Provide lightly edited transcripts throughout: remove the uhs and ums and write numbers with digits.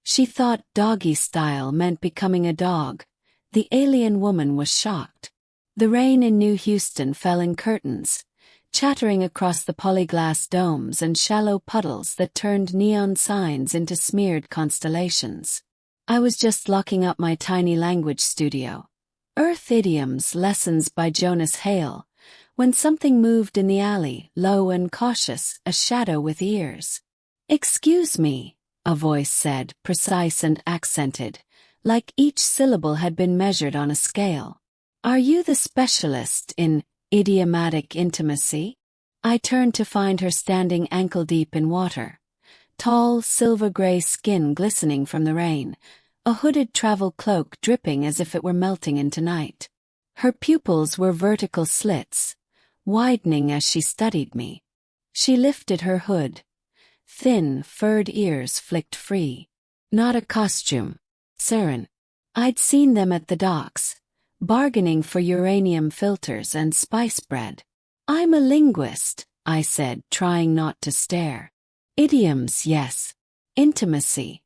She thought doggy style meant becoming a dog. The alien woman was shocked. The rain in New Houston fell in curtains, chattering across the polyglass domes and shallow puddles that turned neon signs into smeared constellations. I was just locking up my tiny language studio, Earth Idioms Lessons by Jonas Hale, when something moved in the alley, low and cautious, a shadow with ears. "Excuse me," a voice said, precise and accented, like each syllable had been measured on a scale. "Are you the specialist in idiomatic intimacy?" I turned to find her standing ankle-deep in water, tall, silver-gray skin glistening from the rain, a hooded travel cloak dripping as if it were melting into night. Her pupils were vertical slits, widening as she studied me. She lifted her hood. Thin, furred ears flicked free. "Not a costume, Sairen." I'd seen them at the docks, bargaining for uranium filters and spice bread. "I'm a linguist," I said, trying not to stare. "Idioms, yes. Intimacy.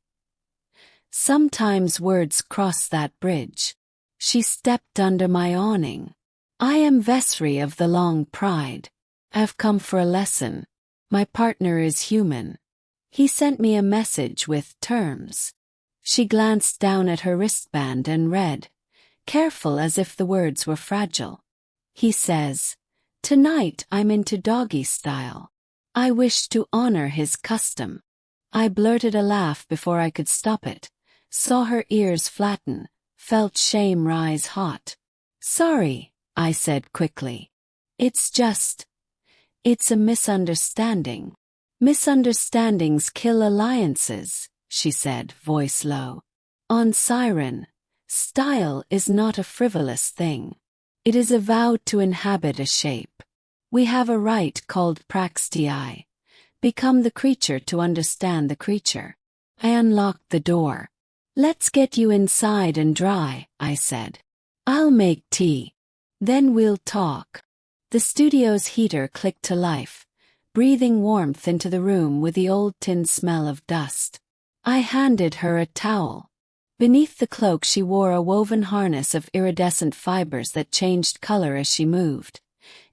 Sometimes words cross that bridge." She stepped under my awning. "I am Vessri of the Long Pride. I've come for a lesson. My partner is human. He sent me a message with terms." She glanced down at her wristband and read, careful as if the words were fragile. "He says, 'Tonight I'm into doggy style. I wish to honor his custom.'" I blurted a laugh before I could stop it, saw her ears flatten, felt shame rise hot. "Sorry," I said quickly. It's a misunderstanding." "Misunderstandings kill alliances," she said, voice low. "On Sairen, style is not a frivolous thing. It is a vow to inhabit a shape. We have a rite called praxtii. Become the creature to understand the creature." I unlocked the door. "Let's get you inside and dry," I said. "I'll make tea. Then we'll talk." The studio's heater clicked to life, breathing warmth into the room with the old tin smell of dust. I handed her a towel. Beneath the cloak she wore a woven harness of iridescent fibers that changed color as she moved.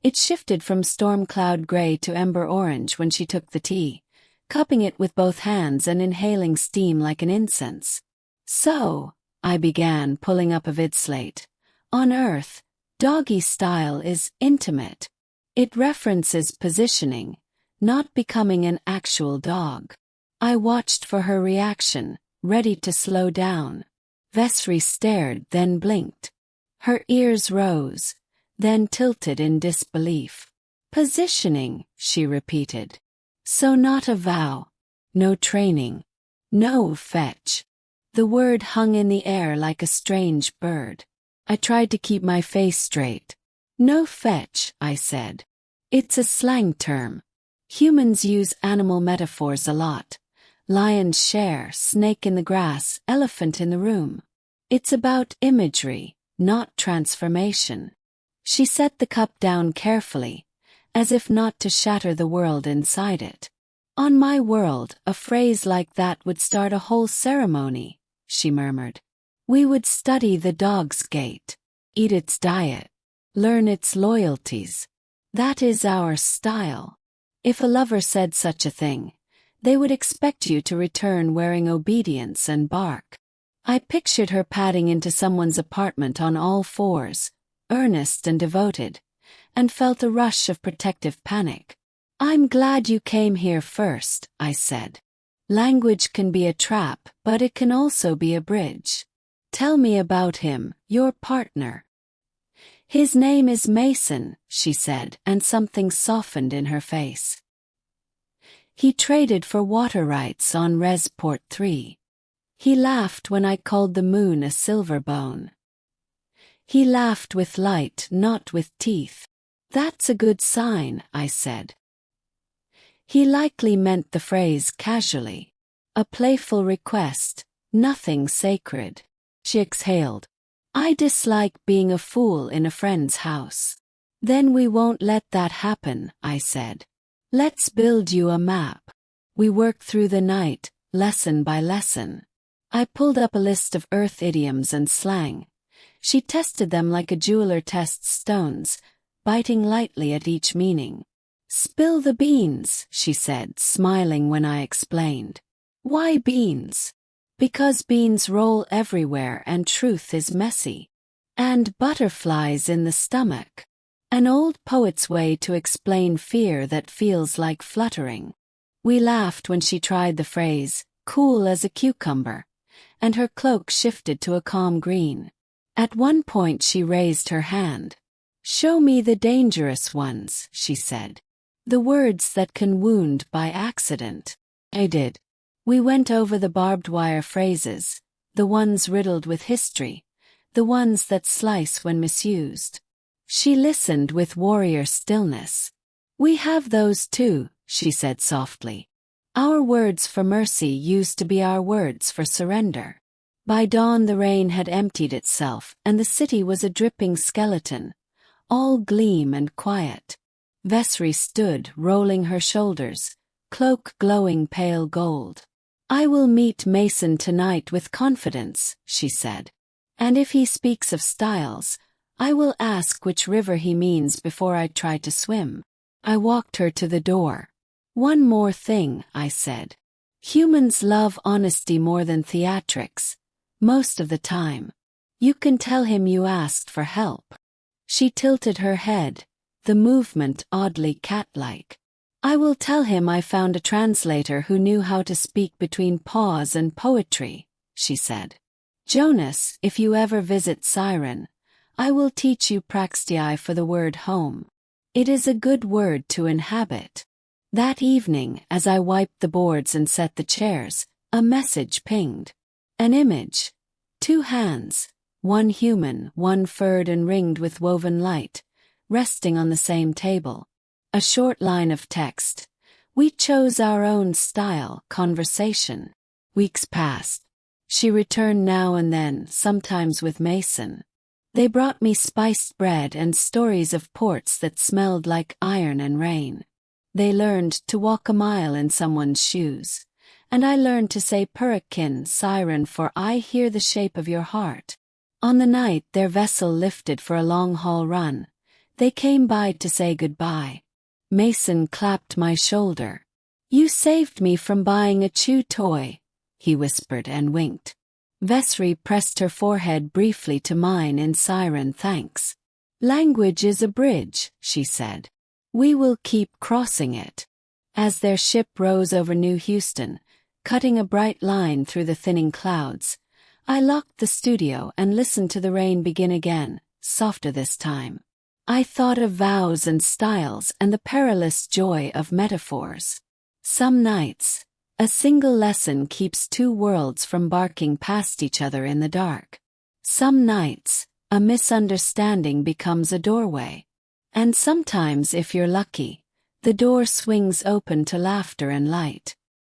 It shifted from storm cloud gray to ember orange when she took the tea, cupping it with both hands and inhaling steam like an incense. "So," I began, pulling up a vidslate, "on Earth, doggy style is intimate. It references positioning, not becoming an actual dog." I watched for her reaction, ready to slow down. Vessri stared, then blinked. Her ears rose, then tilted in disbelief. "Positioning," she repeated. "So not a vow. No training. No fetch." The word hung in the air like a strange bird. I tried to keep my face straight. "No fetch," I said. "It's a slang term. Humans use animal metaphors a lot. Lion's share, snake in the grass, elephant in the room. It's about imagery, not transformation." She set the cup down carefully, as if not to shatter the world inside it. "On my world, a phrase like that would start a whole ceremony," she murmured. "We would study the dog's gait, eat its diet, learn its loyalties. That is our style. If a lover said such a thing, they would expect you to return wearing obedience and bark." I pictured her padding into someone's apartment on all fours, earnest and devoted, and felt a rush of protective panic. "I'm glad you came here first," I said. "Language can be a trap, but it can also be a bridge. Tell me about him, your partner." "His name is Mason," she said, and something softened in her face. "He traded for water rights on Resport 3. He laughed when I called the moon a silver bone. He laughed with light, not with teeth." "That's a good sign," I said. "He likely meant the phrase casually. A playful request, nothing sacred." She exhaled. "I dislike being a fool in a friend's house." "Then we won't let that happen," I said. "Let's build you a map." We worked through the night, lesson by lesson. I pulled up a list of Earth idioms and slang. She tested them like a jeweler tests stones, biting lightly at each meaning. "Spill the beans," she said, smiling when I explained. "Why beans?" "Because beans roll everywhere and truth is messy. And butterflies in the stomach." An old poet's way to explain fear that feels like fluttering. We laughed when she tried the phrase, "cool as a cucumber," and her cloak shifted to a calm green. At one point she raised her hand. "Show me the dangerous ones," she said. "The words that can wound by accident." I did. We went over the barbed wire phrases, the ones riddled with history, the ones that slice when misused. She listened with warrior stillness. "We have those too," she said softly. "Our words for mercy used to be our words for surrender." By dawn the rain had emptied itself and the city was a dripping skeleton, all gleam and quiet. Vessri stood, rolling her shoulders, cloak glowing pale gold. "I will meet Mason tonight with confidence," she said. "And if he speaks of styles, I will ask which river he means before I try to swim." I walked her to the door. "One more thing," I said. "Humans love honesty more than theatrics. Most of the time. You can tell him you asked for help." She tilted her head, the movement oddly cat-like. "I will tell him I found a translator who knew how to speak between pause and poetry," she said. "Jonas, if you ever visit Sairen, I will teach you praxtii for the word home. It is a good word to inhabit." That evening, as I wiped the boards and set the chairs, a message pinged. An image. 2 hands, one human, one furred and ringed with woven light, resting on the same table. A short line of text. "We chose our own style, conversation." Weeks passed. She returned now and then, sometimes with Mason. They brought me spiced bread and stories of ports that smelled like iron and rain. They learned to walk a mile in someone's shoes. And I learned to say Purakin Sairen for "I hear the shape of your heart." On the night their vessel lifted for a long-haul run, they came by to say goodbye. Mason clapped my shoulder. "You saved me from buying a chew toy," he whispered and winked. Vessri pressed her forehead briefly to mine in Sairen thanks. "Language is a bridge," she said. "We will keep crossing it." As their ship rose over New Houston, cutting a bright line through the thinning clouds, I locked the studio and listened to the rain begin again, softer this time. I thought of vows and styles and the perilous joy of metaphors. Some nights, a single lesson keeps 2 worlds from barking past each other in the dark. Some nights, a misunderstanding becomes a doorway. And sometimes, if you're lucky, the door swings open to laughter and light.